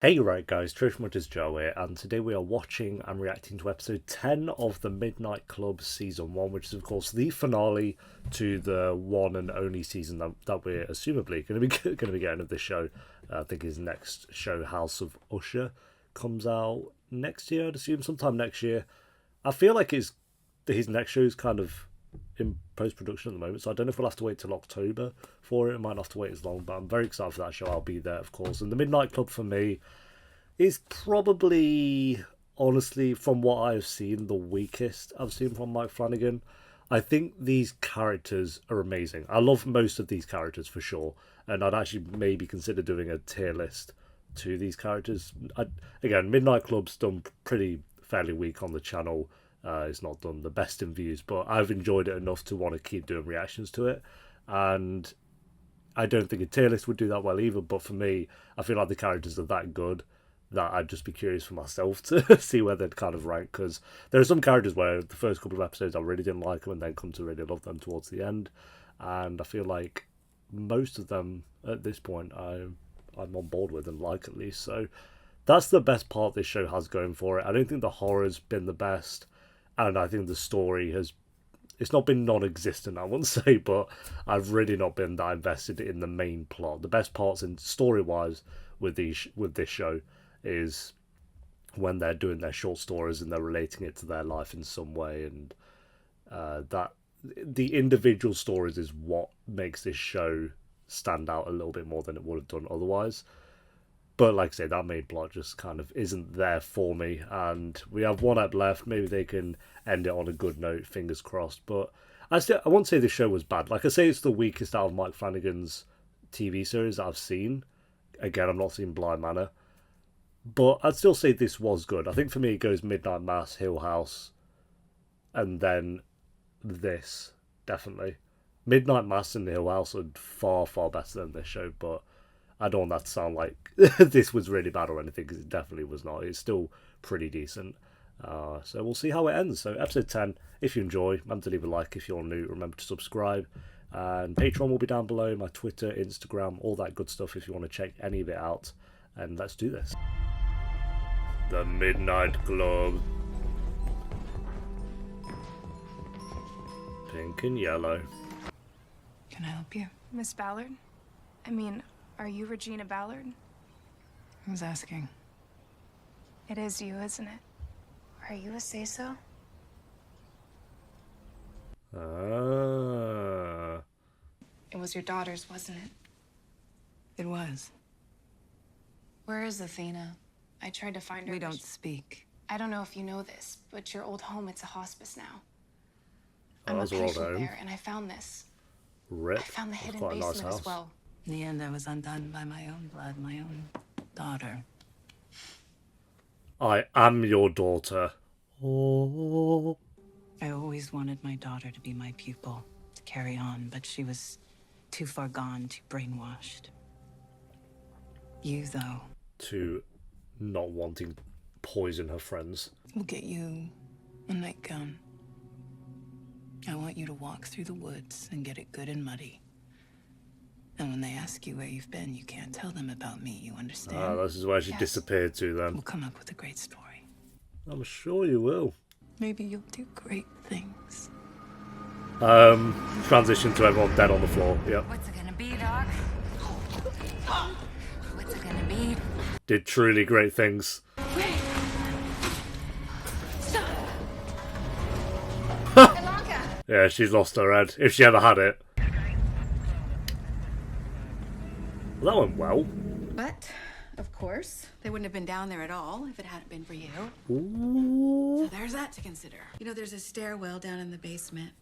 Hey right guys, TheTrophyMuncher's Joe here, and today we are watching and reacting to episode 10 of the Midnight Club Season 1, which is of course the finale to the one and only season that we're assumably going to be getting of this show. I think his next show, House of Usher, comes out next year, I'd assume sometime next year. I feel like his next show is kind of in post production at the moment, so I don't know if we'll have to wait till October for it. It might not have to wait as long, but I'm very excited for that show. I'll be there, of course. And the Midnight Club for me is probably, honestly, from what I've seen, the weakest I've seen from Mike Flanagan. I think these characters are amazing. I love most of these characters for sure, and I'd actually maybe consider doing a tier list to these characters. Again, Midnight Club's done pretty fairly weak on the channel. It's not done the best in views, but I've enjoyed it enough to want to keep doing reactions to it. And I don't think a tier list would do that well either. But for me, I feel like the characters are that good that I'd just be curious for myself to see where they'd kind of rank. Because there are some characters where the first couple of episodes I really didn't like them and then come to really love them towards the end. And I feel like most of them at this point I'm on board with and like at least. So that's the best part this show has going for it. I don't think the horror's been the best, and I think the story has, it's not been non-existent, I wouldn't say, but I've really not been that invested in the main plot. The best parts in story-wise with this show is when they're doing their short stories and they're relating it to their life in some way, and that the individual stories is what makes this show stand out a little bit more than it would have done otherwise. But like I say, that main plot just kind of isn't there for me, and we have one ep left. Maybe they can end it on a good note, fingers crossed. But I won't say the show was bad. Like I say, it's the weakest out of Mike Flanagan's TV series that I've seen. Again, I'm not seeing Blind Manor, but I'd still say this was good. I think for me, it goes Midnight Mass, Hill House, and then this, definitely. Midnight Mass and Hill House are far, far better than this show, but I don't want that to sound like this was really bad or anything, because it definitely was not. It's still pretty decent. So we'll see how it ends. So episode 10, if you enjoy, remember to leave a like. If you're new, remember to subscribe. And Patreon will be down below, my Twitter, Instagram, all that good stuff if you want to check any of it out. And let's do this. The Midnight Club. Pink and yellow. Can I help you? Miss Ballard? I mean, are you Regina Ballard? Who's asking? It is you, isn't it? Are you a say-so? Ah. It was your daughter's, wasn't it? It was. Where is Athena? I tried to find her. We don't speak. I don't know if you know this, but your old home, it's a hospice now. Oh, I'm a that's your old patient home. there, and I found this. Rip. I found the That's hidden quite a nice basement house. as well. In the end, I was undone by my own blood, my own daughter. I am your daughter. Oh. I always wanted my daughter to be my pupil, to carry on, but she was too far gone, too brainwashed. You, though, To not wanting to poison her friends. will get you a nightgown. I want you to walk through the woods and get it good and muddy. And when they ask you where you've been, you can't tell them about me, you understand? Ah, this is where she Yes. disappeared to then. We'll come up with a great story. I'm sure you will. Maybe you'll do great things. Transition to everyone dead on the floor. Yep. What's it gonna be, Doc? What's it gonna be? Did truly great things. Ilonka! Yeah, she's lost her head. If she ever had it. Well, that went well. But, of course, they wouldn't have been down there at all if it hadn't been for you. Ooh. So there's that to consider. You know, there's a stairwell down in the basement,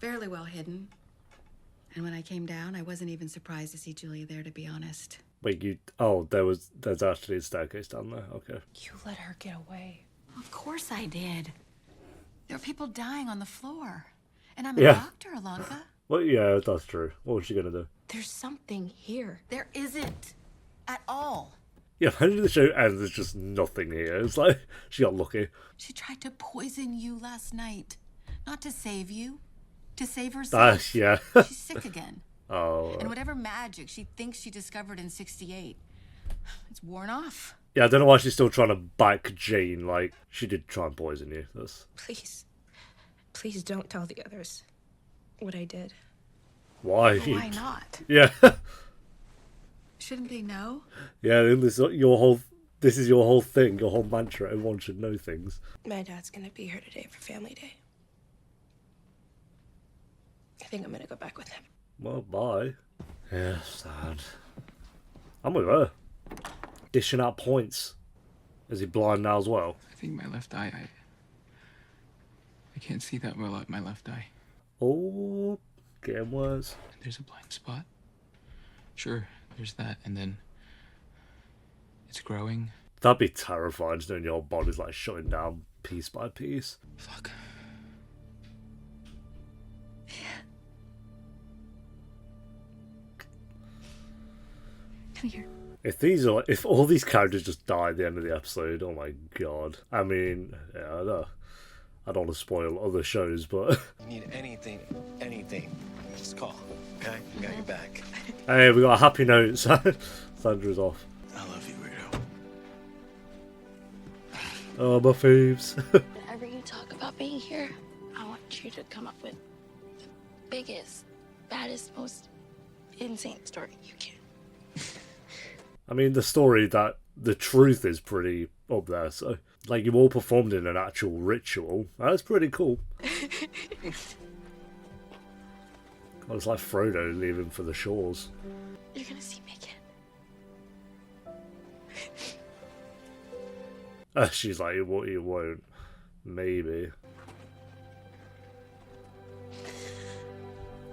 fairly well hidden. And when I came down, I wasn't even surprised to see Julia there, to be honest. Wait, you... Oh, there's actually a staircase down there. Okay. You let her get away. Of course I did. There were people dying on the floor. And I'm a Yeah. doctor, Ilonka. Well, yeah, that's true. What was she gonna do? There's something here. There isn't. At all. Yeah, imagine the show ends, there's just nothing here. It's like, she got lucky. She tried to poison you last night. Not to save you. To save herself. Yeah. She's sick again. Oh. And whatever magic she thinks she discovered in '68, it's worn off. Yeah, I don't know why she's still trying to back Jayne. Like, she did try and poison you. That's... Please don't tell the others what I did. Why? Well, why not? Yeah. Shouldn't they know? Yeah, this is your whole thing, your whole mantra. Everyone should know things. My dad's gonna be here today for family day. I think I'm gonna go back with him. Well, bye. Yeah, sad. I'm with her. Dishing out points. Is he blind now as well? I think my left eye, I can't see that well at my left eye. Oh, getting worse. There's a blind spot. Sure, there's that, and then it's growing. That'd be terrifying, just knowing your whole body's like shutting down piece by piece. Fuck. Come here. If all these characters just die at the end of the episode, oh my god. I mean, yeah, I don't want to spoil other shows, but... You need anything, just call, okay? We got your back. Hey, we got a happy note. Sandra's off. I love you, weirdo. Oh, my faves. Whenever you talk about being here, I want you to come up with the biggest, baddest, most insane story you can. I mean, the story that the truth is pretty up there, so... Like, you all performed in an actual ritual. That's pretty cool. God, it's like Frodo leaving for the shores. You're gonna see me again. She's like, you won't. Maybe.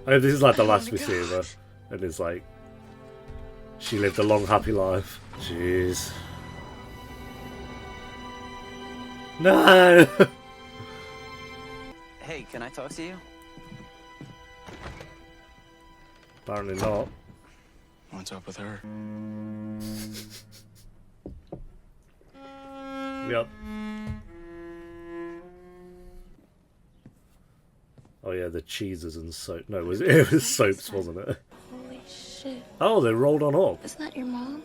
I mean, this is like the last we see of her. And it's like... She lived a long, happy life. Jeez. No! Hey, can I talk to you? Apparently not. What's up with her? Yep. Oh yeah, the cheeses and soap. No, it was soaps, wasn't it? Holy shit. Oh, they rolled on up. Isn't that your mom?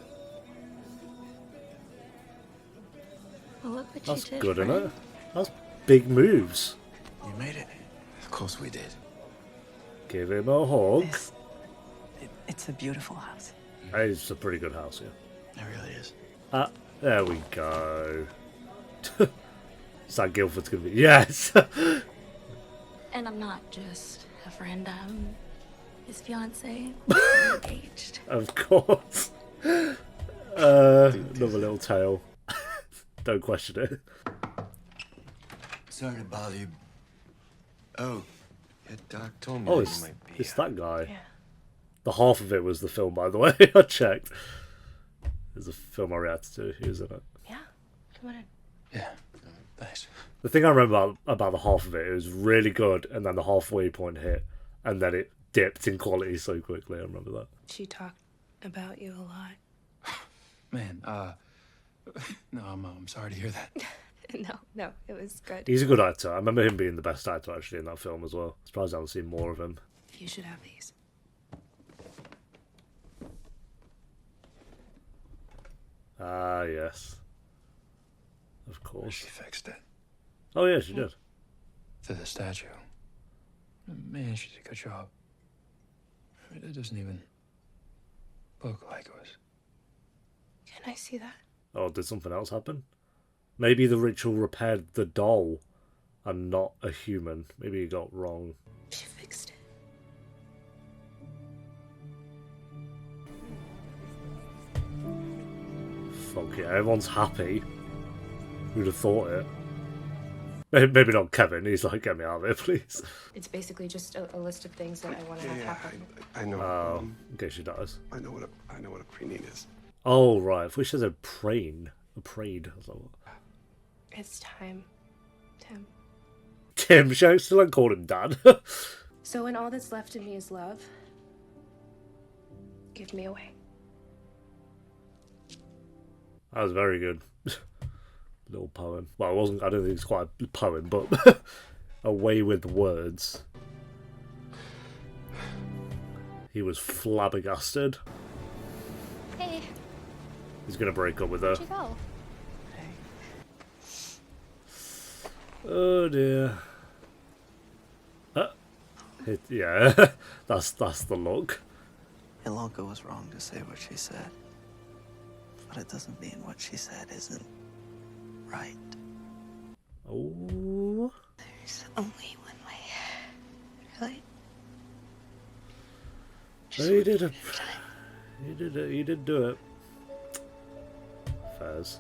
Well, look what That's you did, good, friend. isn't it? That's big moves. You made it. Of course we did. Give him a hug. It's a beautiful house. It's a pretty good house, yeah. It really is. There we go. Sam Guilford's gonna be... Yes! And I'm not just a friend, I'm his fiance. Engaged. Of course. Another little tale. Don't question it. Sorry to bother you. Oh, yeah, Doc told me Oh, that you might be... it's that guy. Yeah. The half of it was the film, by the way. I checked. There's a film I reacted to. He was in it. Yeah. Come on in. Yeah, thanks. The thing I remember about the half of it was really good, and then the halfway point hit, and then it dipped in quality so quickly. I remember that. She talked about you a lot. Man, no, I'm sorry to hear that. No, it was good. He's a good actor. I remember him being the best actor actually in that film as well. Surprised I haven't seen more of him. You should have these. Ah, yes. Of She course. fixed it. Oh, yeah, she did. To the statue. Man, she did a good job. It doesn't even look like it was. Can I see that? Oh, did something else happen? Maybe the ritual repaired the doll and not a human. Maybe he got wrong. She fixed it. Fuck yeah, everyone's happy. Who'd have thought it? Maybe not Kevin. He's like, get me out of here, please. It's basically just a list of things that I want to Yeah, have yeah, happen. I know. Oh, in case she dies. I know what a prenup is. Oh, right. I thought she said praying. A prayed. I was like, what? It's time, Tim. Tim. She still don't call him Dad. So when all that's left of me is love, give me away. That was very good. Little poem. Well, it wasn't. I don't think it's quite a poem, but a way with words. He was flabbergasted. Hey, He's gonna break up with her. where'd you go? Oh dear. Yeah, that's the look. Ilonka was wrong to say what she said. But it doesn't mean what she said isn't right. Oh. There's only one way. Really? Oh, you did it. You did it. You did do it. Fairs.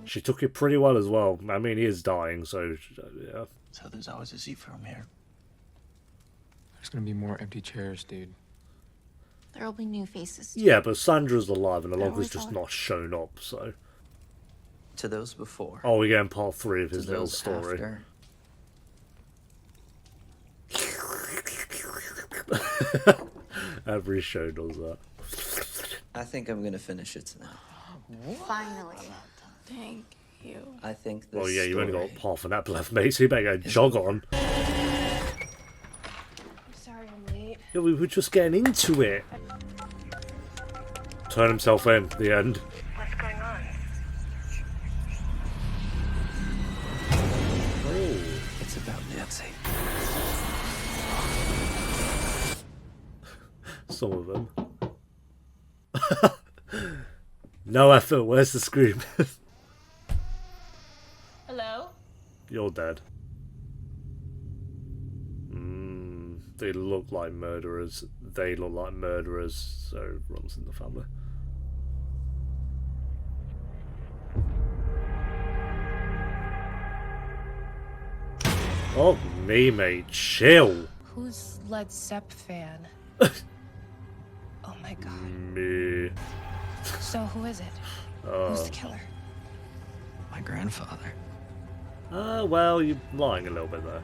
She took it pretty well as well. I mean, he is dying, so yeah. So there's always a seat for him here. There's gonna be more empty chairs, dude. There'll be new faces. Yeah, but Sandra's alive and There Ilonka's always just are. not shown up, so. To those before. Oh, we're getting part 3 of To his little those story. after. Every show does that. I think I'm gonna finish it tonight. Finally. Thank you. I think this Well, yeah, you've only got story half an ep left, mate, so you better get a jog on. I'm sorry I'm late. Yeah, we were just getting into it. Turn himself in, the end. What's going on? Oh. It's about Nancy. Some of them. No effort, where's the scream? Hello? You're dead. They look like murderers. They look like murderers, so it runs in the family. Oh, me, mate, chill. Who's Led Zepp fan? Oh my god. Me. So who is it? Who's the killer? My grandfather. Well, you're lying a little bit there.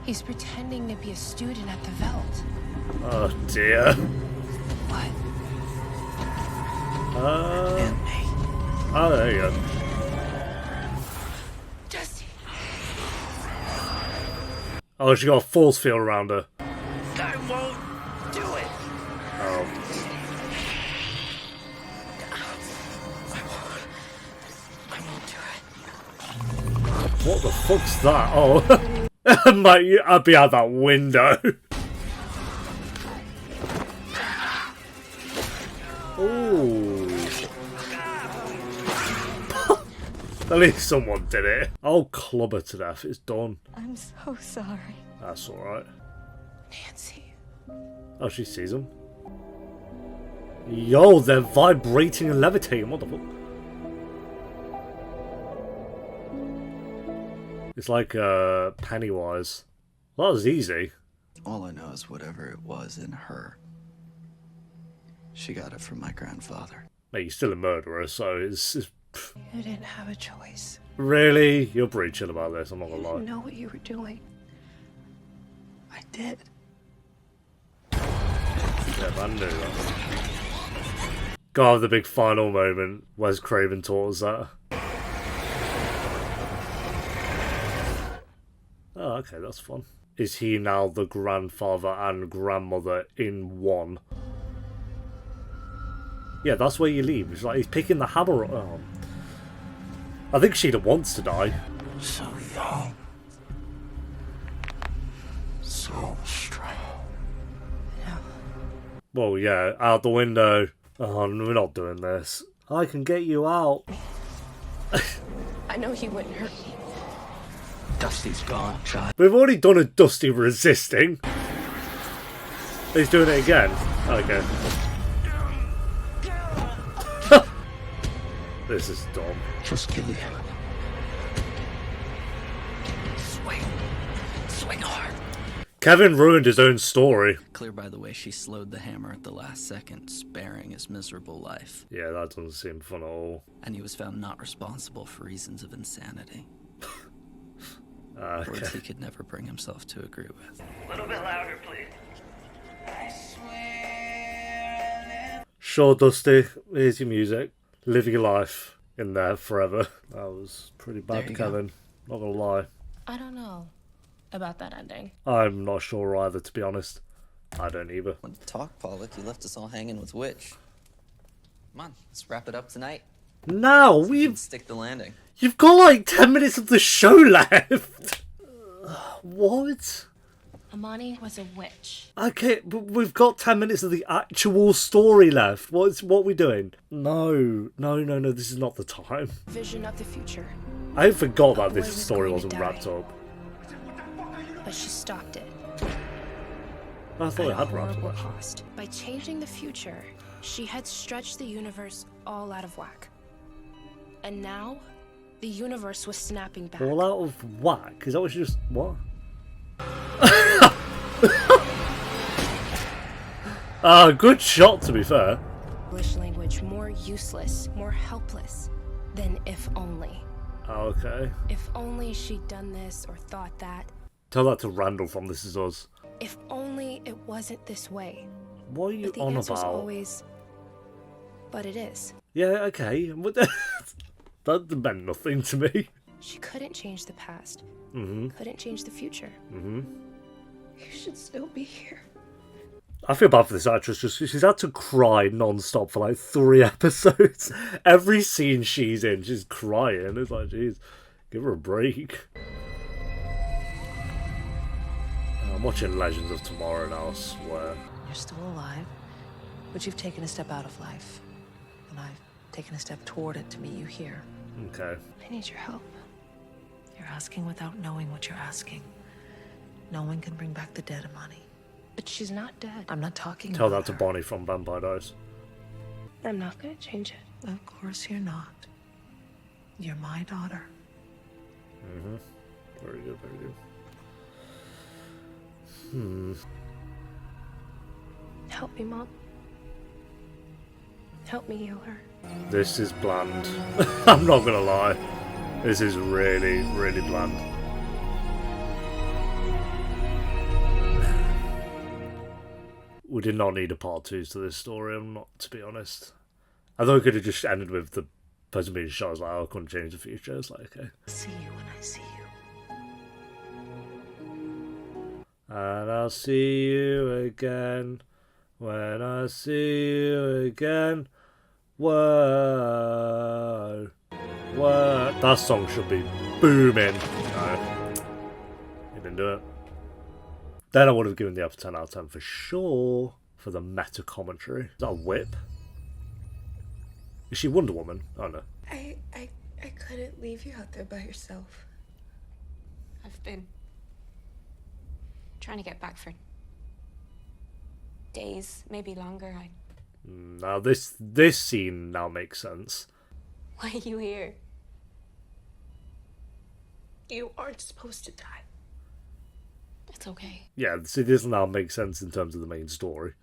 He's pretending to be a student at the Veld. Oh dear. What? And me. Oh, there you go. Dusty. Oh, she got a force field around her. I won't do it. Oh. I won't do it. What the fuck's that? Oh. Mate, I'd be out that window. Ooh. At least someone did it. I'll club her to death. It's done. I'm so sorry. That's alright. Nancy. Oh, she sees him. Yo, they're vibrating and levitating. What the fuck? It's like Pennywise. Well, that was easy. All I know is whatever it was in her, she got it from my grandfather. Mate, you're still a murderer, so it's You didn't have a choice. really, you're pretty chill about this. I'm not gonna You lie. didn't know what you were doing. I did. Yeah, I knew that. God, the big final moment. Wes Craven taught us that. Oh, okay, that's fun. Is he now the grandfather and grandmother in one? Yeah, that's where you leave. It's like he's picking the hammer up. Oh. I think Sheila wants to die. So young. So strong. No. Well, yeah, out the window. Oh, we're not doing this. I can get you out. I know he wouldn't hurt me. Dusty's gone, child. We've already done a Dusty resisting. He's doing it again. Okay. This is dumb. Just kill him. Swing. Swing hard. Kevin ruined his own story. Clear by the way she slowed the hammer at the last second, sparing his miserable life. Yeah, that doesn't seem fun at all. And he was found not responsible for reasons of insanity. Okay. Words he could never bring himself to agree with. A little bit louder, please. Sure, Dusty. Here's your music. Live your life in there forever. That was pretty There bad, you Kevin. Not gonna lie. I don't know about that ending. I'm not sure either, to be honest. I don't either. Want to talk, Pollock? You left us all hanging with Witch. Come on, let's wrap it up tonight. Now So we can we've. stick the landing. You've got like 10 minutes of the show left. What? Amani was a witch. Okay, but we've got 10 minutes of the actual story left. What are we doing? No, this is not the time. Vision of the future. I forgot that A this boy was story going wasn't to wrapped die. up. But she stopped it. I thought it At a had wrapped horrible up. Actually. cost. By changing the future, she had stretched the universe all out of whack. And now, the universe was snapping back. All out of whack? Is that what she just... what? Good shot, to be fair. English language more useless, more helpless than if only. Okay. If only she'd done this or thought that. Tell that to Randall from This Is Us. If only it wasn't this way. What are you But the on answer's about? always, but it is. Yeah, okay. That meant nothing to me. She couldn't change the past. Mm-hmm. Couldn't change the future. Mm-hmm. You should still be here. I feel bad for this actress. Just she's had to cry non-stop for like 3 episodes. Every scene she's in, she's crying. It's like, jeez, give her a break. I'm watching Legends of Tomorrow now, I swear. You're still alive, but you've taken a step out of life. And I've taken a step toward it to meet you here. Okay. I need your help. You're asking without knowing what you're asking. No one can bring back the dead, Amani. But she's not dead. I'm not talking Tell about that to her. Bonnie from Vampire Diaries. I'm not gonna change it. Of course you're not. You're my daughter. Mm-hmm. Very good, very good. Hmm. Help me, Mom. Help me heal her. This is bland. I'm not gonna lie. This is really, really bland. We did not need a part 2 to this story, I'm not, to be honest. I thought it could have just ended with the person being shot. I was like, oh, I couldn't change the future. It's like, okay. See you when I see you. And I'll see you again when I see you again. Whoa. Whoa. That song should be booming. No. He didn't do it. Then I would have given the upper 10 out of 10 for sure for the meta commentary. Is that a whip? Is she Wonder Woman? Oh no. I couldn't leave you out there by yourself. I've been trying to get back for days, maybe longer. Now this scene now makes sense. Why are you here? You aren't supposed to die. It's okay. Yeah, see, this now makes sense in terms of the main story.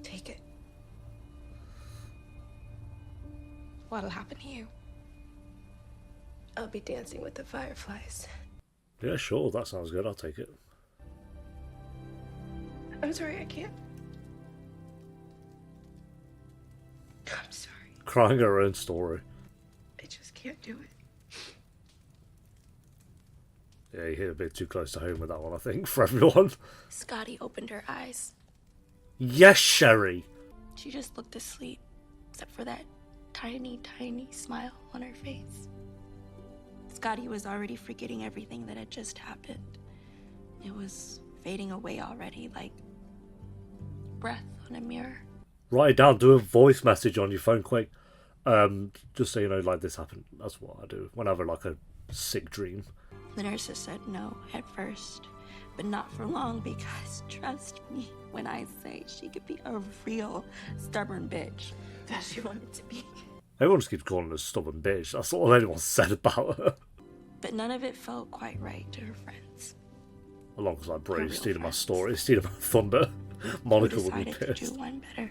Take it. What'll happen to you? I'll be dancing with the fireflies. Yeah, sure, that sounds good. I'll take it. I'm sorry, I can't. I'm sorry. Crying her own story. I just can't do it. Yeah, you hit a bit too close to home with that one, I think, for everyone. Scotty opened her eyes. Yes, Sherry. She just looked asleep, except for that tiny, tiny smile on her face. Scotty was already forgetting everything that had just happened. It was fading away already, like breath on a mirror. Write it down. Do a voice message on your phone quick. Just so you know, like, this happened. That's what I do whenever, like, a sick dream. The nurses said no at first, but not for long because, trust me, when I say she could be a real stubborn bitch. That she wanted to be. Everyone just keeps calling her a stubborn bitch. That's all anyone said about her. But none of it felt quite right to her friends. Alongside Brave real stealing my friends. story, stealing my thunder. Monica would be Decided to pissed. do one better.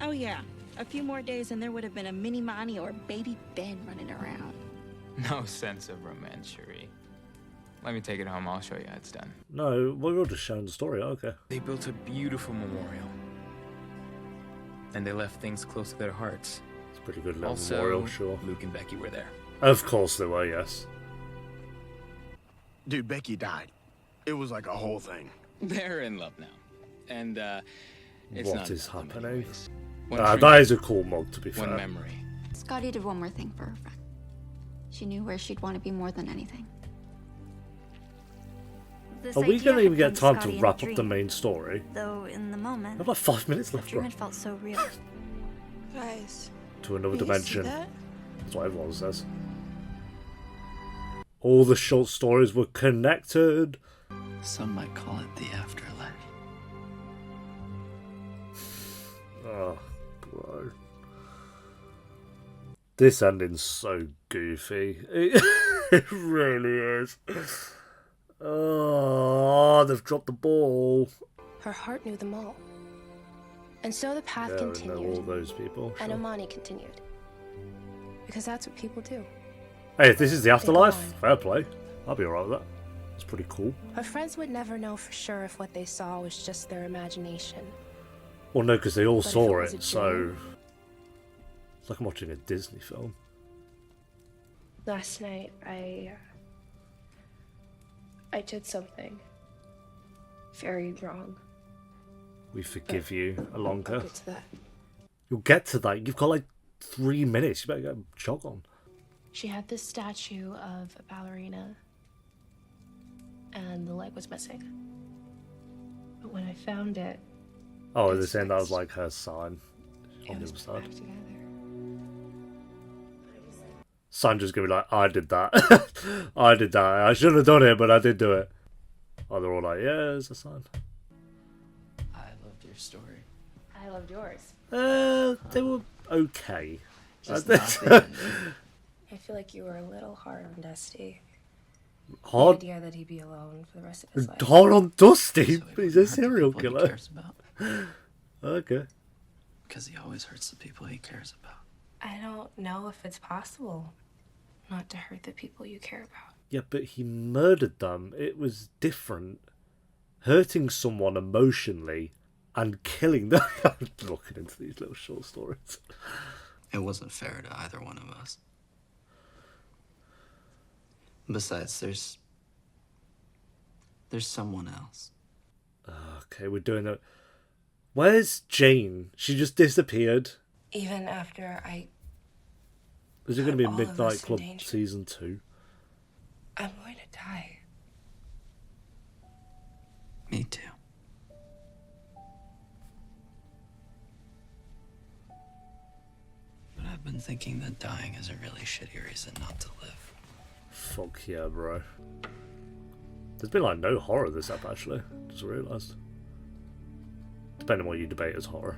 Oh yeah, a few more days and there would have been a mini Monty or Baby Ben running around. No sense of romancery. Let me take it home. I'll show you how it's done. No, we're all just showing the story. Okay. They built a beautiful memorial. And they left things close to their hearts. It's a pretty good little Also, memorial, sure. Luke and Becky were there. Of course they were, yes. Dude, Becky died. It was like a whole thing. They're in love now. And, it's What not is about them happening? anyways. One That tree, is a cool mug, to be one fair. memory. Scotty did one more thing for her friend. She knew where she'd want to be more than anything. This Are we idea going to even had get come time Scotty to in a wrap up the dream, main story? Though in the I moment, have like 5 minutes the left, dream bro. had felt so real. Guys, To another you see dimension. that? That's what everyone says. All the short stories were connected. Some might call it the afterlife. Oh, bro. This ending's so goofy. It really is. Oh, they've dropped the ball. Her heart knew them all. And so the path Yeah, I know continued. all those people. And Sure. Amani continued. Because that's what people do. Hey, if this is the afterlife, on. fair play. I'll be alright with that. It's pretty cool. Her friends would never know for sure if what they saw was just their imagination. Well, no, because they all But if saw it was it, a so... dream? It's like I'm watching a Disney film. Last night, I did something very wrong. We forgive you, I'll Ilonka. get to that. You'll get to that. You've got like 3 minutes. You better get a jog on. She had this statue of a ballerina, and the leg was missing. But when I found it, Oh, they're saying that was like her sign on it the was other put side. back together. Sandra's gonna be like, I did that. I did that. I shouldn't have done it, but I did do it. Oh, they're all like, yeah, it's a sign. I loved your story. I loved yours. They were okay. Just not the ending. I feel like you were a little hard on Dusty. Hard, The idea that he'd be alone for the rest of his life. hard on Dusty. So he He's a wouldn't hurt the serial people he killer. cares about. Okay. Because he always hurts the people he cares about. I don't know if it's possible not to hurt the people you care about. Yeah, but he murdered them. It was different. Hurting someone emotionally and killing them. I'm looking into these little short stories. It wasn't fair to either one of us. Besides, there's someone else. Okay, we're doing it. Where's Jane? She just disappeared. Even after I... Is it going to be a All of Midnight us in Club danger. season 2? I'm going to die. Me too. But I've been thinking that dying is a really shitty reason not to live. Fuck yeah, bro. There's been like no horror this ep actually. Just realised. Depending on what you debate as horror.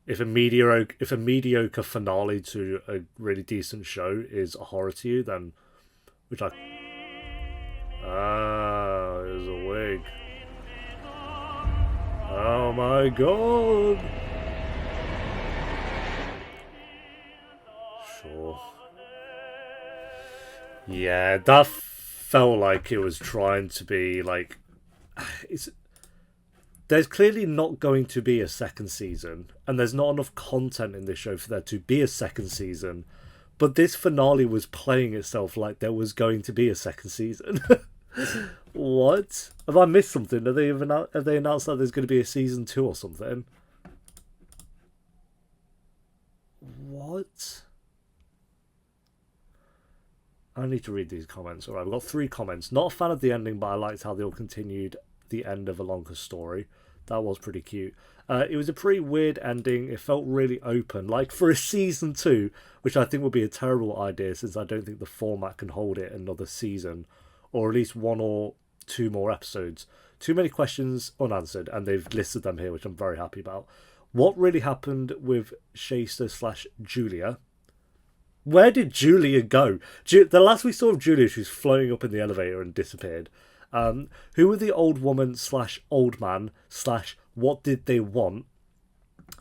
If a mediocre finale to a really decent show is a horror to you, then which I there's a wig. Oh my god. Sure. Yeah, that felt like it was trying to be like there's clearly not going to be a second season, and there's not enough content in this show for there to be a second season. But this finale was playing itself like there was going to be a second season. What? Have I missed something? Have they announced that there's going to be a season 2 or something? What? I need to read these comments. Alright, we've got 3 comments. Not a fan of the ending, but I liked how they all continued the end of Ilonka's story. That was pretty cute. It was a pretty weird ending. It felt really open. Like for a season 2, which I think would be a terrible idea since I don't think the format can hold it another season. Or at least 1 or 2 more episodes. Too many questions unanswered, and they've listed them here, which I'm very happy about. What really happened with Shasta/Julia? Where did Julia go? The last we saw of Julia, she was floating up in the elevator and disappeared. Who were the old woman / old man / what did they want?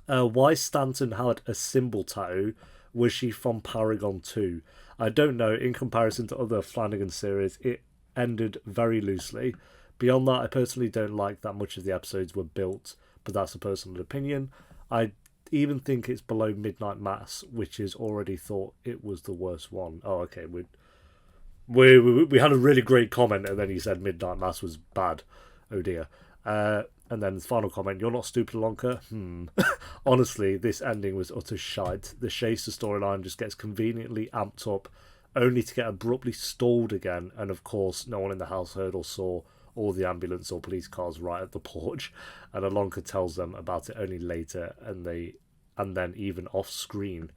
Why Stanton had a symbol tattoo? Was she from Paragon 2? I don't know. In comparison to other Flanagan series, it ended very loosely. Beyond that, I personally don't like that much of the episodes were built, but that's a personal opinion. I even think it's below Midnight Mass, which is already thought it was the worst one. Oh, okay. We had a really great comment, and then he said Midnight Mass was bad. Oh dear. And then the final comment, you're not stupid, Ilonka. Honestly, this ending was utter shite. The Chaser storyline just gets conveniently amped up, only to get abruptly stalled again. And of course, no one in the house heard or saw all the ambulance or police cars right at the porch. And Ilonka tells them about it only later, and then even off screen.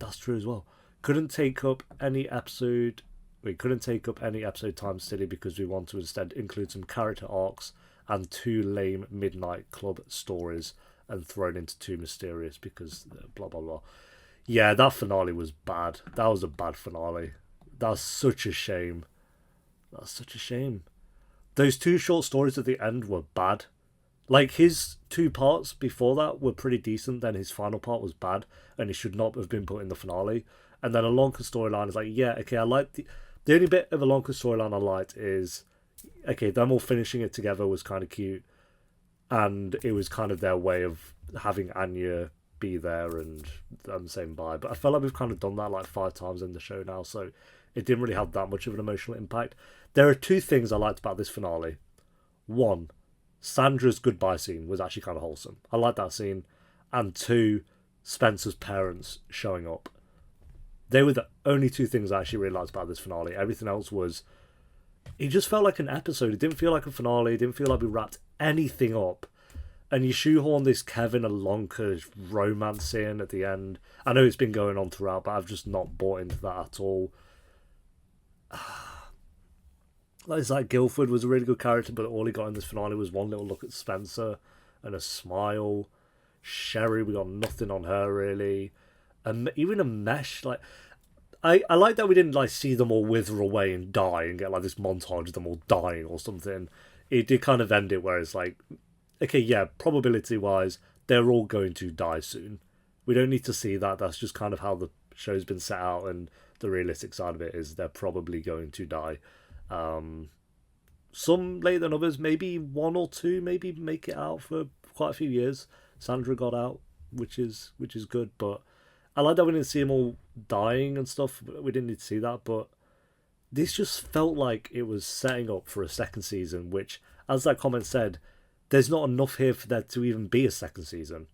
That's true as well. Couldn't take up any episode time study because we want to instead include some character arcs and 2 lame Midnight Club stories, and thrown into 2 mysterious because blah blah blah. Yeah, that finale was bad. That was a bad finale. That's such a shame. That's such a shame. Those 2 short stories at the end were bad. Like, his 2 parts before that were pretty decent, then his final part was bad, and it should not have been put in the finale. And then Ilonka storyline is like, yeah, okay, I like the only bit of Ilonka storyline I liked is, okay, them all finishing it together was kind of cute, and it was kind of their way of having Anya be there and them saying bye. But I felt like we've kind of done that like 5 times in the show now, so it didn't really have that much of an emotional impact. There are 2 things I liked about this finale. 1, Sandra's goodbye scene was actually kind of wholesome. I liked that scene. And 2, Spencer's parents showing up. They were the only 2 things I actually really liked about this finale. Everything else was... It just felt like an episode. It didn't feel like a finale. It didn't feel like we wrapped anything up. And you shoehorn this Kevin and Ilonka romance in at the end. I know it's been going on throughout, but I've just not bought into that at all. It's like Guilford was a really good character, but all he got in this finale was one little look at Spencer and a smile. Sherry, we got nothing on her really. And even a mesh, like... I like that we didn't like see them all wither away and die and get like this montage of them all dying or something. It did kind of end it where it's like, okay, yeah, probability wise, they're all going to die soon. We don't need to see that. That's just kind of how the show's been set out, and the realistic side of it is they're probably going to die. Some later than others, maybe 1 or 2, maybe make it out for quite a few years. Sandra got out, which is good, but I like that we didn't see them all dying and stuff. We didn't need to see that, but this just felt like it was setting up for a second season, which, as that comment said, there's not enough here for there to even be a second season.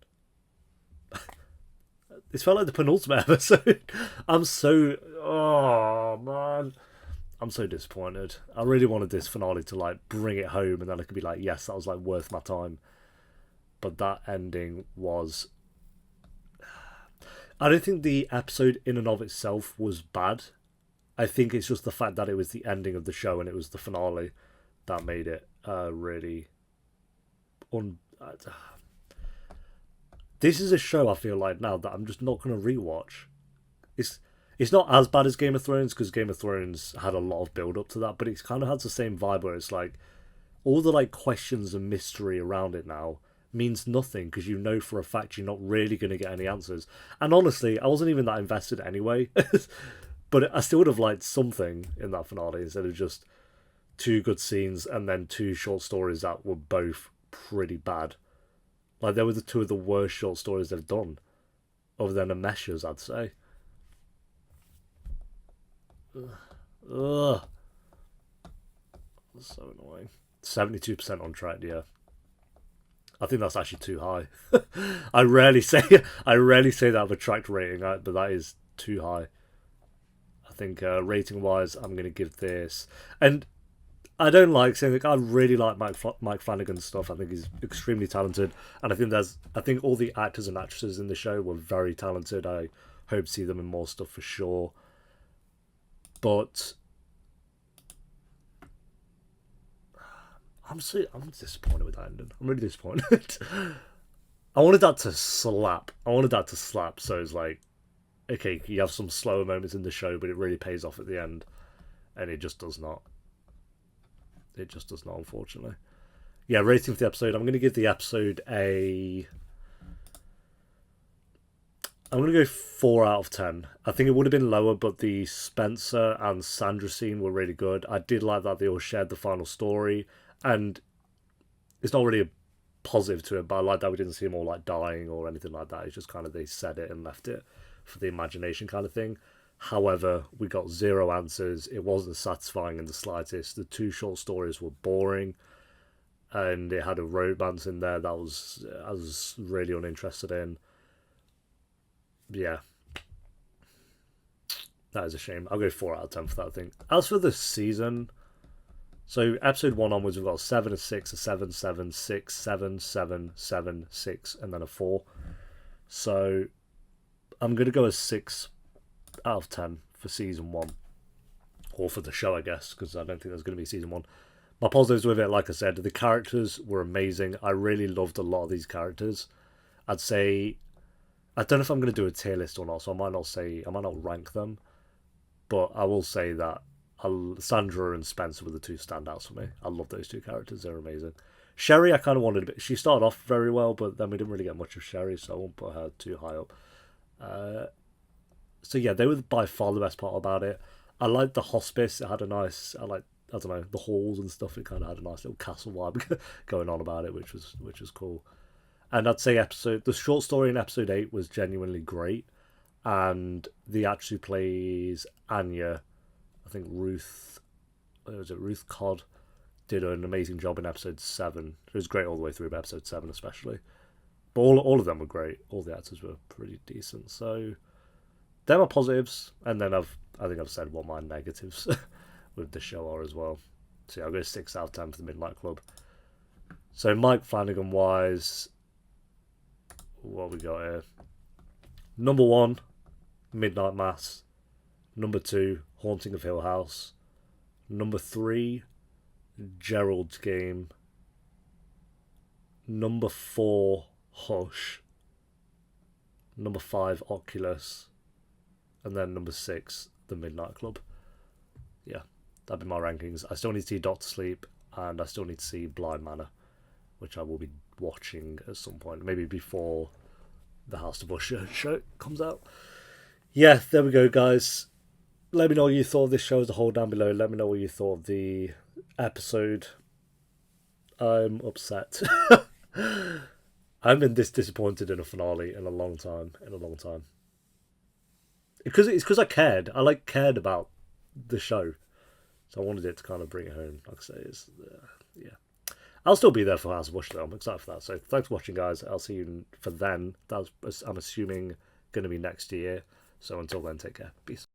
This felt like the penultimate episode. Oh man, I'm so disappointed. I really wanted this finale to like bring it home, and then I could be like, yes, that was like worth my time. But that ending was... I don't think the episode in and of itself was bad. I think it's just the fact that it was the ending of the show and it was the finale that made it really... This is a show I feel like now that I'm just not going to rewatch. It's not as bad as Game of Thrones, because Game of Thrones had a lot of build up to that, but it kind of has the same vibe where it's like all the like questions and mystery around it now means nothing, because you know for a fact you're not really going to get any answers. And honestly, I wasn't even that invested anyway. But I still would have liked something in that finale instead of just 2 good scenes and then 2 short stories that were both pretty bad. Like, they were the 2 of the worst short stories they've done, other than the Meshes, I'd say. Ugh. That's so annoying. 72% on track, yeah. I think that's actually too high. I rarely say that of a tracked rating, but that is too high. I think rating wise, I'm going to give this, and I don't like saying like I really like Mike Flanagan's stuff. I think he's extremely talented, and I think all the actors and actresses in the show were very talented. I hope to see them in more stuff for sure. But I'm disappointed with that ending. I'm really disappointed. I wanted that to slap. So it's like, okay, you have some slower moments in the show, but it really pays off at the end, and it just does not. It just does not, unfortunately. Yeah, rating for the episode. I'm going to give the episode I'm going to go 4 out of 10. I think it would have been lower, but the Spencer and Sandra scene were really good. I did like that they all shared the final story, and it's not really a positive to it, but I like that we didn't see them all like dying or anything like that. It's just kind of they said it and left it for the imagination kind of thing. However, we got 0 answers. It wasn't satisfying in the slightest. The 2 short stories were boring. and it had a romance in there that I was really uninterested in. Yeah. That is a shame. I'll go 4 out of 10 for that, I think. As for the season, so episode 1 onwards, we've got a 7, a 6, a 7, 7, 6, 7, 7, 7, 6, and then a 4. So I'm going to go a 6 out of 10 for season 1. Or for the show, I guess, because I don't think there's going to be season 1. My positives with it, like I said, the characters were amazing. I really loved a lot of these characters. I'd say, I don't know if I'm going to do a tier list or not, so I might not rank them. But I will say that Sandra and Spencer were the two standouts for me. I love those two characters. They're amazing. Sherry, I kind of wanted a bit. She started off very well, but then we didn't really get much of Sherry, so I won't put her too high up. So yeah, they were by far the best part about it. I liked the hospice. It had a nice, I don't know, the halls and stuff. It kind of had a nice little castle vibe going on about it, which was cool. And I'd say the short story in episode 8 was genuinely great. And the actress who plays Anya, I think Ruth Codd, did an amazing job in episode 7. It was great all the way through, but episode 7 especially. But all of them were great. All the actors were pretty decent. So they're my positives, and then I think I've said what my negatives with the show are as well. So yeah, I'll go 6 out of 10 for the Midnight Club. So Mike Flanagan wise, what we got here? Number 1, Midnight Mass. Number 2, Haunting of Hill House. Number 3, Gerald's Game. Number 4, Hush. Number 5, Oculus. And then number 6, The Midnight Club. Yeah, that'd be my rankings. I still need to see Doctor Sleep, and I still need to see Blind Manor, which I will be watching at some point, maybe before the House of Usher show comes out. Yeah, there we go, guys. Let me know what you thought of this show as a whole down below. Let me know what you thought of the episode. I'm upset. I haven't been this disappointed in a finale in a long time. Because I cared. I cared about the show. So I wanted it to kind of bring it home. Like I say, yeah. I'll still be there for House of Usher though. I'm excited for that. So thanks for watching, guys. I'll see you for then. I'm assuming going to be next year. So until then, take care. Peace.